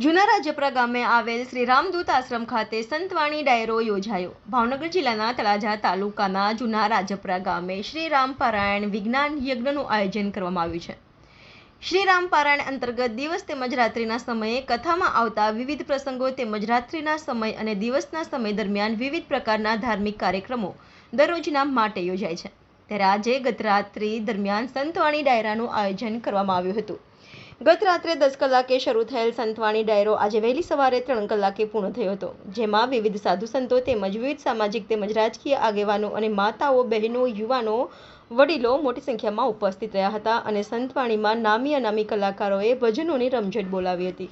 જૂના રાજપરા ગામે આવેલ શ્રી રામદૂત આશ્રમ ખાતે સંતવાણી ડાયરો યોજાયો। ભાવનગર જિલ્લાના તળાજા તાલુકાના જૂના રાજપરા ગામે શ્રી રામ પારાયણ વિજ્ઞાન યજ્ઞનું આયોજન કરવામાં આવ્યું છે। શ્રી રામ પારાયણ અંતર્ગત દિવસ તેમજ રાત્રિના સમયે કથામાં આવતા વિવિધ પ્રસંગો તેમજ રાત્રિના સમય અને દિવસના સમય દરમિયાન વિવિધ પ્રકારના ધાર્મિક કાર્યક્રમો દરરોજના માટે યોજાય છે। ત્યારે આજે ગત રાત્રિ દરમિયાન સંતવાણી ડાયરાનું આયોજન કરવામાં આવ્યું હતું। ગત રાત્રે 10 કલાકે શરૂ થયેલ સંતવાણી ડાયરો આજે વહેલી સવારે 3 કલાકે પૂર્ણ થયો હતો, જેમાં વિવિધ સાધુ સંતો તેમજ વિવિધ સામાજિક તેમજ રાજકીય આગેવાનો અને માતાઓ, બહેનો, યુવાનો, વડીલો મોટી સંખ્યામાં ઉપસ્થિત રહ્યા હતા અને સંતવાણીમાં નામી અનામી કલાકારોએ ભજનોની રમઝટ બોલાવી હતી।